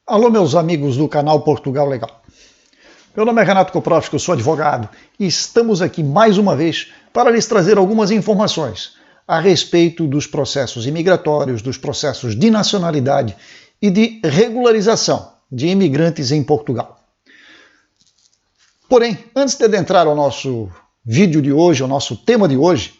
Alô, meus amigos do canal Portugal Legal. Meu nome é Renato Koprowski, eu sou advogado e estamos aqui mais uma vez para lhes trazer algumas informações a respeito dos processos imigratórios, dos processos de nacionalidade e de regularização de imigrantes em Portugal. Porém, antes de adentrar ao nosso vídeo de hoje, ao nosso tema de hoje,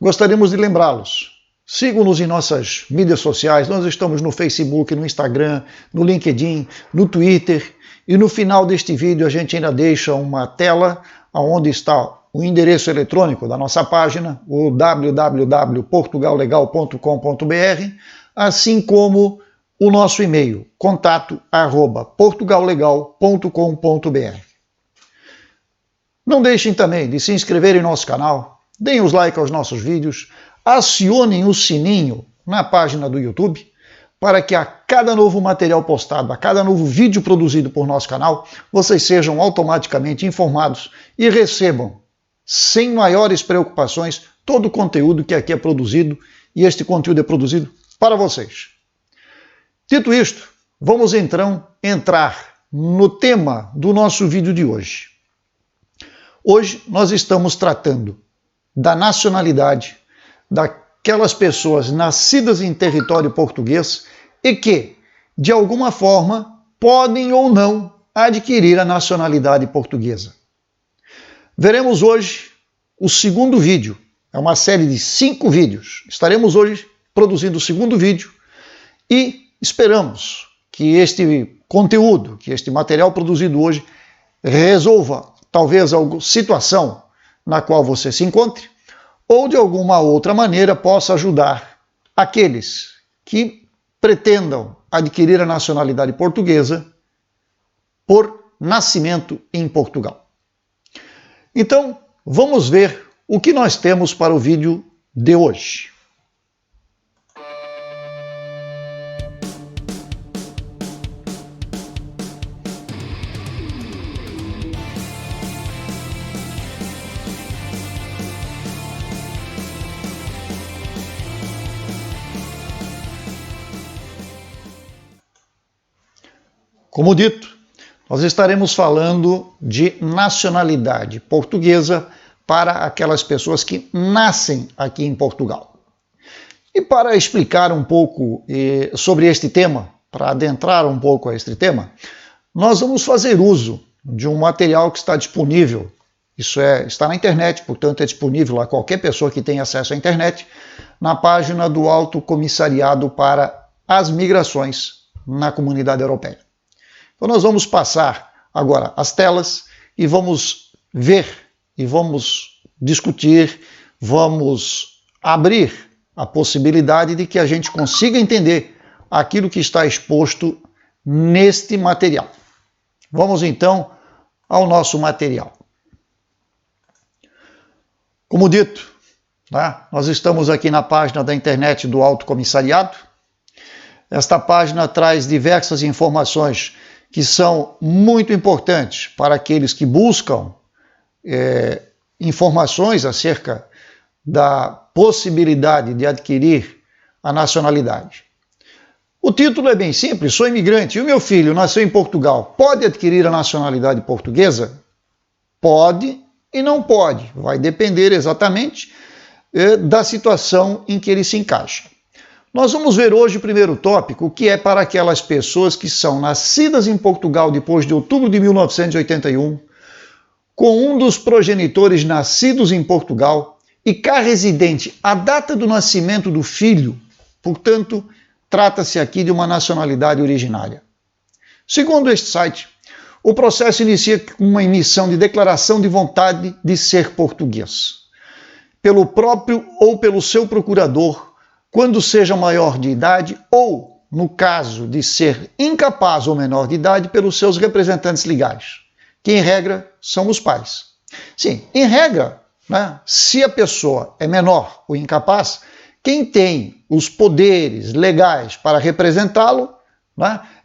gostaríamos de lembrá-los. Sigam-nos em nossas mídias sociais, nós estamos no Facebook, no Instagram, no LinkedIn, no Twitter, e no final deste vídeo a gente ainda deixa uma tela onde está o endereço eletrônico da nossa página, o www.portugallegal.com.br, assim como o nosso e-mail, contato@portugallegal.com.br. Não deixem também de se inscrever em nosso canal, deem os likes aos nossos vídeos, acionem o sininho na página do YouTube para que a cada novo material postado, a cada novo vídeo produzido por nosso canal, vocês sejam automaticamente informados e recebam, sem maiores preocupações, todo o conteúdo que aqui é produzido, e este conteúdo é produzido para vocês. Dito isto, vamos então entrar no tema do nosso vídeo de hoje. Hoje nós estamos tratando da nacionalidade daquelas pessoas nascidas em território português e que, de alguma forma, podem ou não adquirir a nacionalidade portuguesa. Veremos hoje o segundo vídeo, é uma série de 5 vídeos. Estaremos hoje produzindo o segundo vídeo e esperamos que este conteúdo, que este material produzido hoje resolva talvez alguma situação na qual você se encontre, ou de alguma outra maneira possa ajudar aqueles que pretendam adquirir a nacionalidade portuguesa por nascimento em Portugal. Então, vamos ver o que nós temos para o vídeo de hoje. Como dito, nós estaremos falando de nacionalidade portuguesa para aquelas pessoas que nascem aqui em Portugal. E para explicar um pouco sobre este tema, para adentrar um pouco a este tema, nós vamos fazer uso de um material que está disponível. Está na internet, portanto é disponível a qualquer pessoa que tenha acesso à internet, na página do Alto Comissariado para as Migrações na Comunidade Europeia. Então nós vamos passar agora as telas e vamos ver e vamos discutir, vamos abrir a possibilidade de que a gente consiga entender aquilo que está exposto neste material. Vamos então ao nosso material. Como dito, nós estamos aqui na página da internet do Alto Comissariado. Esta página traz diversas informações que são muito importantes para aqueles que buscam informações acerca da possibilidade de adquirir a nacionalidade. O título é bem simples: sou imigrante e o meu filho nasceu em Portugal, pode adquirir a nacionalidade portuguesa? Pode e não pode, vai depender exatamente da situação em que ele se encaixa. Nós vamos ver hoje o primeiro tópico, que é para aquelas pessoas que são nascidas em Portugal depois de outubro de 1981, com um dos progenitores nascidos em Portugal e cá residente à data do nascimento do filho, portanto, trata-se aqui de uma nacionalidade originária. Segundo este site, o processo inicia com uma emissão de declaração de vontade de ser português, pelo próprio ou pelo seu procurador, quando seja maior de idade ou, no caso de ser incapaz ou menor de idade, pelos seus representantes legais, que em regra são os pais. Sim, em regra, se a pessoa é menor ou incapaz, quem tem os poderes legais para representá-lo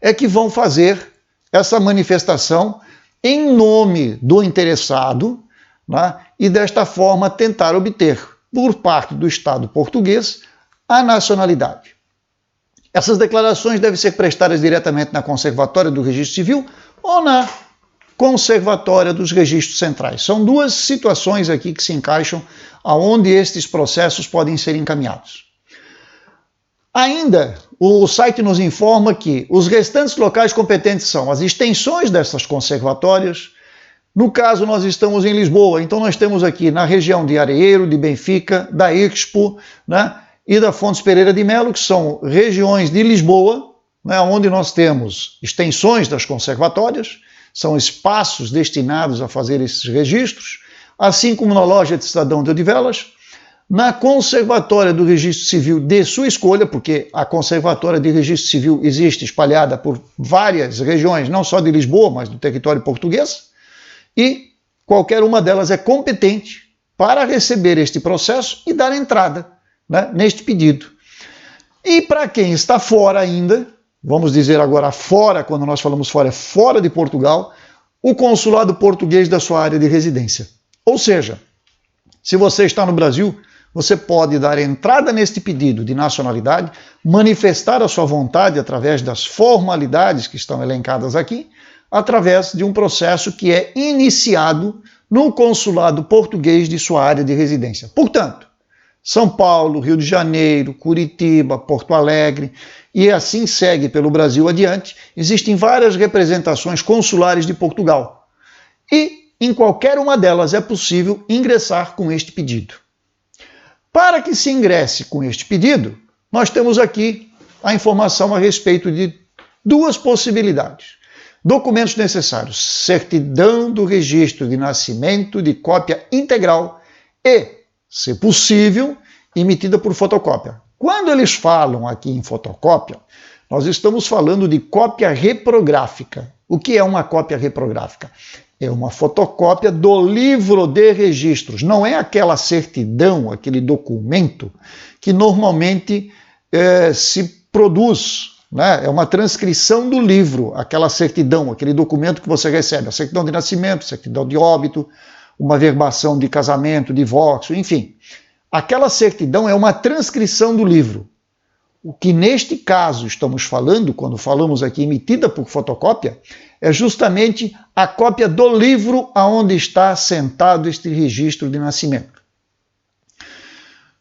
é que vão fazer essa manifestação em nome do interessado e desta forma tentar obter, por parte do Estado português, a nacionalidade. Essas declarações devem ser prestadas diretamente na Conservatória do Registro Civil ou na Conservatória dos Registros Centrais. São duas situações aqui que se encaixam aonde estes processos podem ser encaminhados. Ainda, o site nos informa que os restantes locais competentes são as extensões dessas conservatórias. No caso, nós estamos em Lisboa, então nós temos aqui na região de Areeiro, de Benfica, da Expo, né, e da Fontes Pereira de Melo, que são regiões de Lisboa, né, onde nós temos extensões das conservatórias, são espaços destinados a fazer esses registros, assim como na Loja de Cidadão de Odivelas, na Conservatória do Registro Civil de sua escolha, porque a Conservatória de Registro Civil existe espalhada por várias regiões, não só de Lisboa, mas do território português, e qualquer uma delas é competente para receber este processo e dar entrada, né, neste pedido. E para quem está fora ainda, vamos dizer agora fora, quando nós falamos fora, é fora de Portugal, o consulado português da sua área de residência. Ou seja, se você está no Brasil, você pode dar entrada neste pedido de nacionalidade, manifestar a sua vontade através das formalidades que estão elencadas aqui, através de um processo que é iniciado no consulado português de sua área de residência. Portanto, São Paulo, Rio de Janeiro, Curitiba, Porto Alegre, e assim segue pelo Brasil adiante, existem várias representações consulares de Portugal. E em qualquer uma delas é possível ingressar com este pedido. Para que se ingresse com este pedido, nós temos aqui a informação a respeito de duas possibilidades. Documentos necessários: certidão do registro de nascimento de cópia integral e, se possível, emitida por fotocópia. Quando eles falam aqui em fotocópia, nós estamos falando de cópia reprográfica. O que é uma cópia reprográfica? É uma fotocópia do livro de registros. Não é aquela certidão, aquele documento que normalmente se produz, né? É uma transcrição do livro, aquela certidão, aquele documento que você recebe. A certidão de nascimento, certidão de óbito, uma verbação de casamento, divórcio, enfim. Aquela certidão é uma transcrição do livro. O que neste caso estamos falando, quando falamos aqui emitida por fotocópia, é justamente a cópia do livro aonde está assentado este registro de nascimento.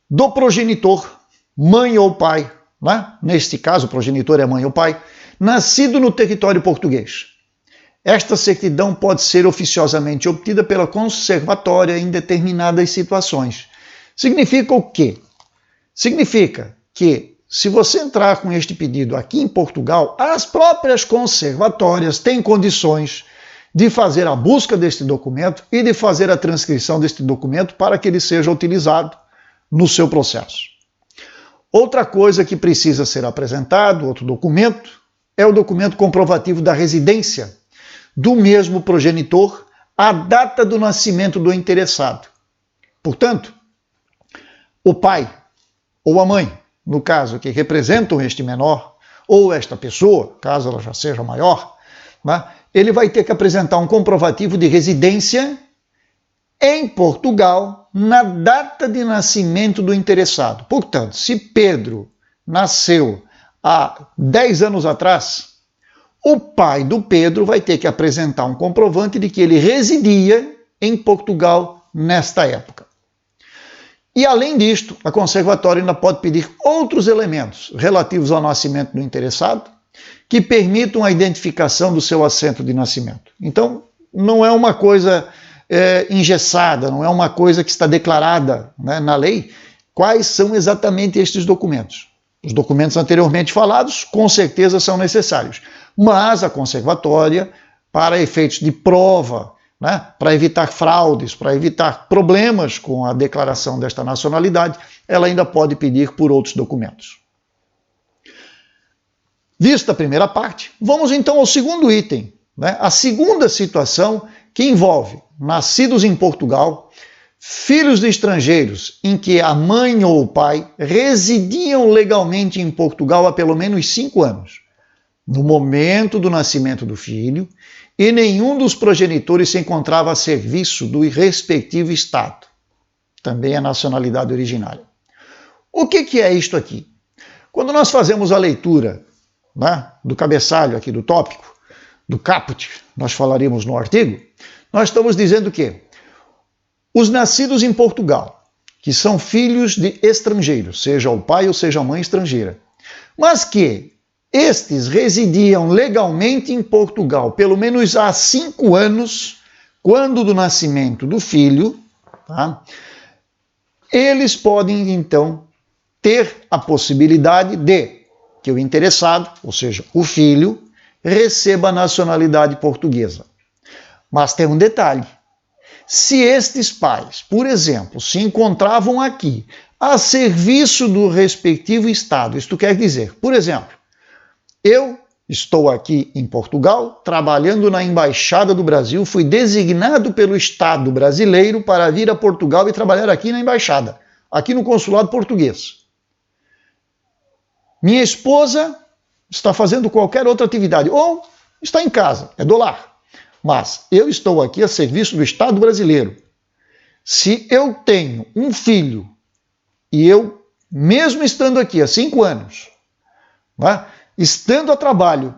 Do progenitor, mãe ou pai, né? Neste caso o progenitor é mãe ou pai, nascido no território português. Esta certidão pode ser oficiosamente obtida pela conservatória em determinadas situações. Significa o quê? Significa que se você entrar com este pedido aqui em Portugal, as próprias conservatórias têm condições de fazer a busca deste documento e de fazer a transcrição deste documento para que ele seja utilizado no seu processo. Outra coisa que precisa ser apresentado, outro documento, é o documento comprovativo da residência do mesmo progenitor, a data do nascimento do interessado. Portanto, o pai ou a mãe, no caso que representam este menor, ou esta pessoa, caso ela já seja maior, né, ele vai ter que apresentar um comprovativo de residência em Portugal na data de nascimento do interessado. Portanto, se Pedro nasceu há 10 anos atrás, o pai do Pedro vai ter que apresentar um comprovante de que ele residia em Portugal nesta época. E, além disto, a conservatória ainda pode pedir outros elementos relativos ao nascimento do interessado que permitam a identificação do seu assento de nascimento. Então, não é uma coisa engessada, não é uma coisa que está declarada, né, na lei, quais são exatamente estes documentos. Os documentos anteriormente falados, com certeza, são necessários, mas a conservatória, para efeitos de prova, né, para evitar fraudes, para evitar problemas com a declaração desta nacionalidade, ela ainda pode pedir por outros documentos. Vista a primeira parte, vamos então ao segundo item, né, a segunda situação que envolve nascidos em Portugal, filhos de estrangeiros em que a mãe ou o pai residiam legalmente em Portugal há pelo menos 5 anos, no momento do nascimento do filho, e nenhum dos progenitores se encontrava a serviço do respectivo Estado, também a nacionalidade originária. O que é isto aqui? Quando nós fazemos a leitura, né, do cabeçalho aqui do tópico, do caput, nós falaríamos no artigo, nós estamos dizendo que os nascidos em Portugal, que são filhos de estrangeiros, seja o pai ou seja a mãe estrangeira, mas que estes residiam legalmente em Portugal pelo menos há 5 anos, quando do nascimento do filho, tá? Eles podem então ter a possibilidade de que o interessado, ou seja, o filho, receba a nacionalidade portuguesa. Mas tem um detalhe. Se estes pais, por exemplo, se encontravam aqui a serviço do respectivo Estado, isto quer dizer, por exemplo, eu estou aqui em Portugal, trabalhando na Embaixada do Brasil, fui designado pelo Estado brasileiro para vir a Portugal e trabalhar aqui na Embaixada, aqui no Consulado Português. Minha esposa está fazendo qualquer outra atividade, ou está em casa, é do lar. Mas eu estou aqui a serviço do Estado brasileiro. Se eu tenho um filho e eu, mesmo estando aqui há 5 anos, né, estando a trabalho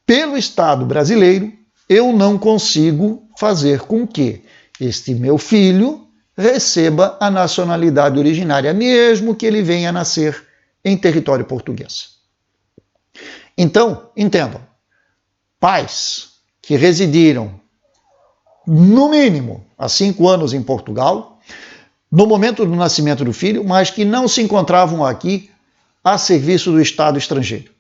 pelo Estado brasileiro, eu não consigo fazer com que este meu filho receba a nacionalidade originária, mesmo que ele venha a nascer em território português. Então, entendam, pais que residiram, no mínimo, há 5 anos em Portugal, no momento do nascimento do filho, mas que não se encontravam aqui a serviço do Estado estrangeiro.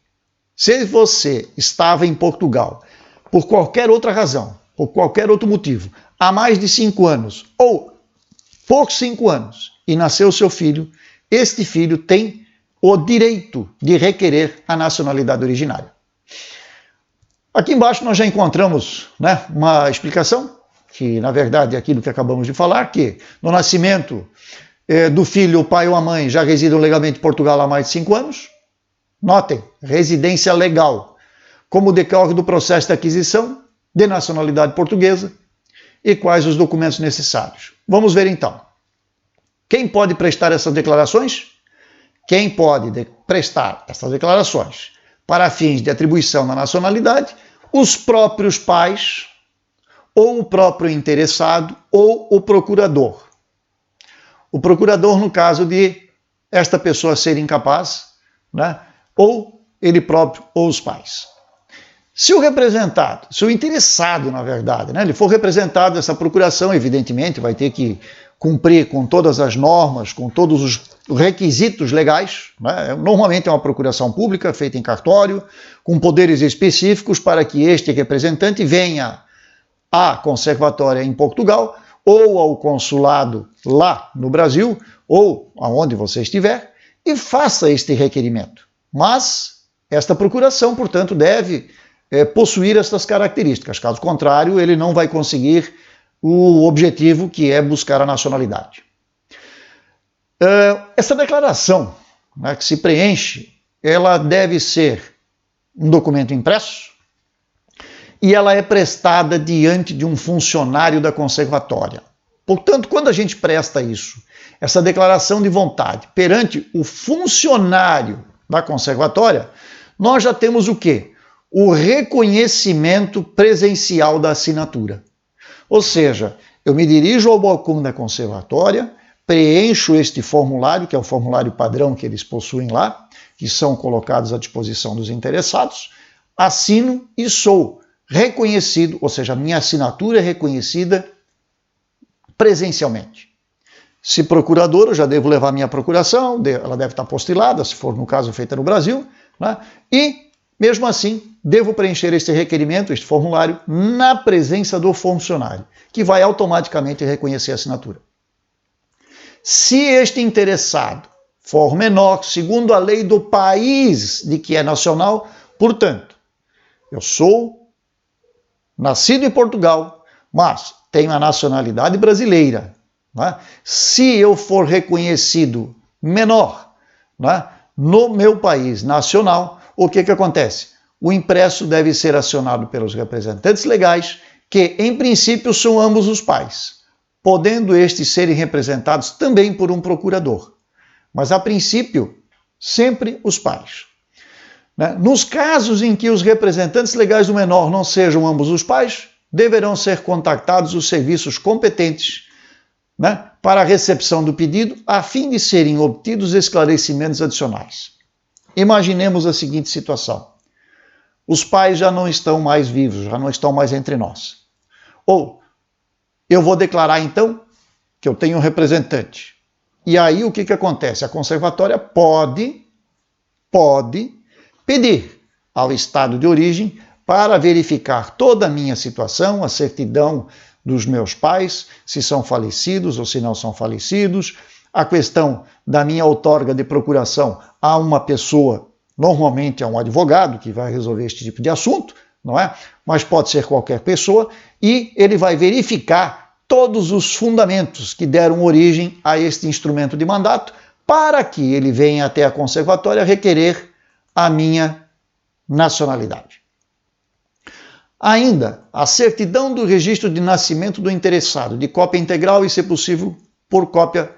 Se você estava em Portugal por qualquer outra razão, por qualquer outro motivo, há mais de 5 anos, ou por 5 anos, e nasceu seu filho, este filho tem o direito de requerer a nacionalidade originária. Aqui embaixo nós já encontramos, né, uma explicação, que na verdade é aquilo que acabamos de falar, que no nascimento do filho, o pai ou a mãe já residem legalmente em Portugal há mais de 5 anos. Notem, residência legal, como decorre do processo de aquisição de nacionalidade portuguesa e quais os documentos necessários. Vamos ver então. Quem pode prestar essas declarações? Quem pode prestar essas declarações para fins de atribuição da nacionalidade? Os próprios pais, ou o próprio interessado, ou o procurador. O procurador, no caso de esta pessoa ser incapaz, né, ou ele próprio, ou os pais. Se o representado, se o interessado, na verdade, né, ele for representado nessa procuração, evidentemente vai ter que cumprir com todas as normas, com todos os requisitos legais, né? Normalmente é uma procuração pública feita em cartório, com poderes específicos para que este representante venha à conservatória em Portugal ou ao consulado lá no Brasil ou aonde você estiver e faça este requerimento. Mas esta procuração, portanto, deve possuir estas características. Caso contrário, ele não vai conseguir o objetivo, que é buscar a nacionalidade. Essa declaração, né, que se preenche, ela deve ser um documento impresso e ela é prestada diante de um funcionário da conservatória. Portanto, quando a gente presta isso, essa declaração de vontade, perante o funcionário da conservatória, nós já temos o quê? O reconhecimento presencial da assinatura. Ou seja, eu me dirijo ao balcão da conservatória, preencho este formulário, que é o formulário padrão que eles possuem lá, que são colocados à disposição dos interessados, assino e sou reconhecido, ou seja, minha assinatura é reconhecida presencialmente. Se procurador, eu já devo levar minha procuração, ela deve estar apostilada, se for no caso feita no Brasil, né? E, mesmo assim, devo preencher este requerimento, este formulário, na presença do funcionário, que vai automaticamente reconhecer a assinatura. Se este interessado for menor, segundo a lei do país de que é nacional, portanto, eu sou nascido em Portugal, mas tenho a nacionalidade brasileira. Né? Se eu for reconhecido menor, né, no meu país nacional, o que acontece? O impresso deve ser acionado pelos representantes legais, que em princípio são ambos os pais, podendo estes serem representados também por um procurador. Mas a princípio, Sempre os pais. Nos casos em que os representantes legais do menor não sejam ambos os pais, deverão ser contactados os serviços competentes para a recepção do pedido, a fim de serem obtidos esclarecimentos adicionais. Imaginemos a seguinte situação. Os pais já não estão mais vivos, já não estão mais entre nós. Ou, eu vou declarar então que eu tenho um representante. E aí o que acontece? A conservatória pode pedir ao estado de origem para verificar toda a minha situação, a certidão dos meus pais, se são falecidos ou se não são falecidos, a questão da minha outorga de procuração a uma pessoa, normalmente a um advogado que vai resolver este tipo de assunto, não é? Mas pode ser qualquer pessoa, e ele vai verificar todos os fundamentos que deram origem a este instrumento de mandato para que ele venha até a conservatória requerer a minha nacionalidade. Ainda, a certidão do registro de nascimento do interessado, de cópia integral e, se possível, por cópia,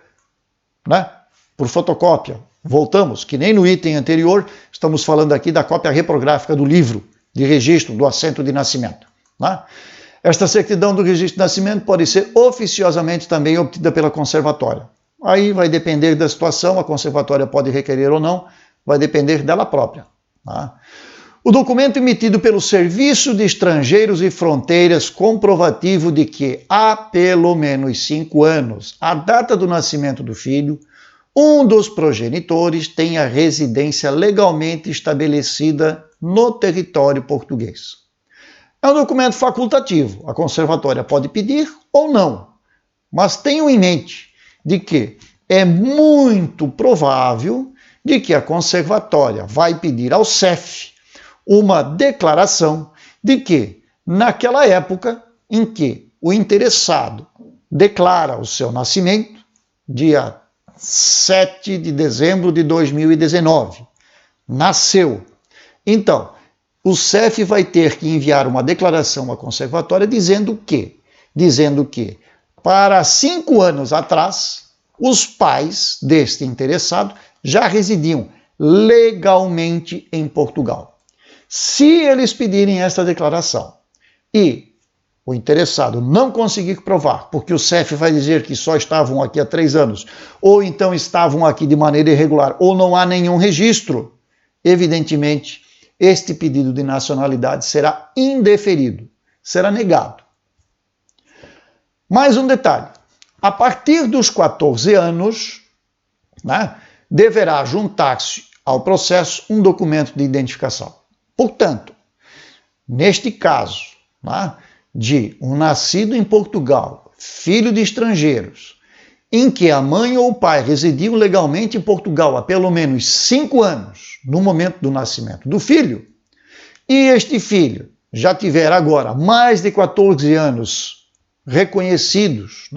por fotocópia. Voltamos, que nem no item anterior, estamos falando aqui da cópia reprográfica do livro de registro do assento de nascimento. Esta certidão do registro de nascimento pode ser oficiosamente também obtida pela conservatória. Aí vai depender da situação, a conservatória pode requerer ou não, vai depender dela própria. O documento emitido pelo Serviço de Estrangeiros e Fronteiras comprovativo de que há pelo menos 5 anos, a data do nascimento do filho, um dos progenitores tem a residência legalmente estabelecida no território português. É um documento facultativo, a conservatória pode pedir ou não, mas tenham em mente de que é muito provável de que a conservatória vai pedir ao CEF uma declaração de que, naquela época em que o interessado declara o seu nascimento, dia 7 de dezembro de 2019, nasceu. Então, o CEF vai ter que enviar uma declaração à conservatória dizendo que, para 5 anos atrás, os pais deste interessado já residiam legalmente em Portugal. Se eles pedirem esta declaração e o interessado não conseguir provar, porque o CEF vai dizer que só estavam aqui há 3 anos, ou então estavam aqui de maneira irregular, ou não há nenhum registro, evidentemente, este pedido de nacionalidade será indeferido, será negado. Mais um detalhe, a partir dos 14 anos, deverá juntar-se ao processo um documento de identificação. Portanto, neste caso, de um nascido em Portugal, filho de estrangeiros, em que a mãe ou o pai residiam legalmente em Portugal há pelo menos 5 anos no momento do nascimento do filho, e este filho já tiver agora mais de 14 anos reconhecidos,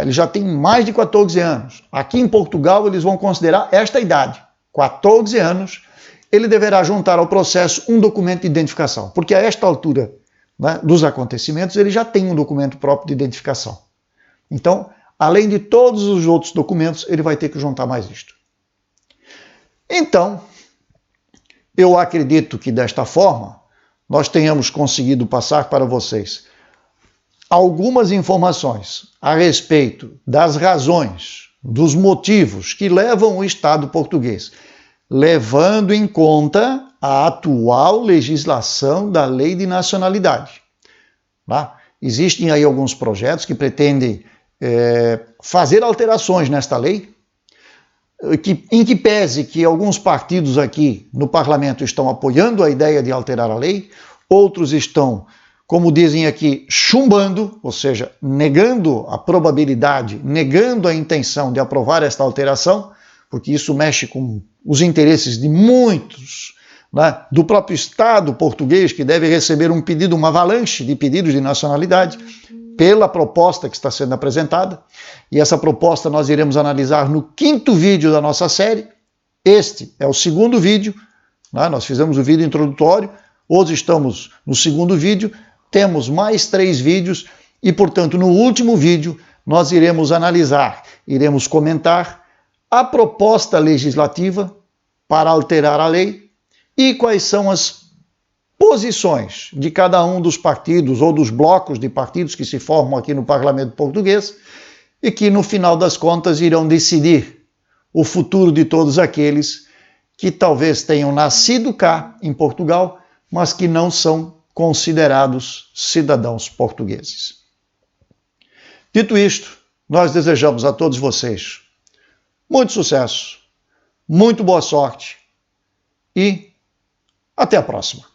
ele já tem mais de 14 anos. Aqui em Portugal eles vão considerar esta idade, 14 anos, ele deverá juntar ao processo um documento de identificação, porque a esta altura dos acontecimentos ele já tem um documento próprio de identificação. Então, além de todos os outros documentos, ele vai ter que juntar mais isto. Então, eu acredito que desta forma nós tenhamos conseguido passar para vocês algumas informações a respeito das razões, dos motivos que levam o Estado português, levando em conta a atual legislação da Lei de Nacionalidade. Existem aí alguns projetos que pretendem fazer alterações nesta lei, em que pese que alguns partidos aqui no parlamento estão apoiando a ideia de alterar a lei, outros estão, como dizem aqui, chumbando, ou seja, negando a probabilidade, negando a intenção de aprovar esta alteração, porque isso mexe com os interesses de muitos, do próprio Estado português, que deve receber um pedido, uma avalanche de pedidos de nacionalidade, pela proposta que está sendo apresentada. E essa proposta nós iremos analisar no 5º vídeo da nossa série. Este é o 2º vídeo, nós fizemos o vídeo introdutório, hoje estamos no 2º vídeo, temos mais 3 vídeos e, portanto, no último vídeo nós iremos analisar, iremos comentar a proposta legislativa para alterar a lei e quais são as posições de cada um dos partidos ou dos blocos de partidos que se formam aqui no Parlamento Português e que, no final das contas, irão decidir o futuro de todos aqueles que talvez tenham nascido cá, em Portugal, mas que não são considerados cidadãos portugueses. Dito isto, nós desejamos a todos vocês muito sucesso, muito boa sorte e até a próxima.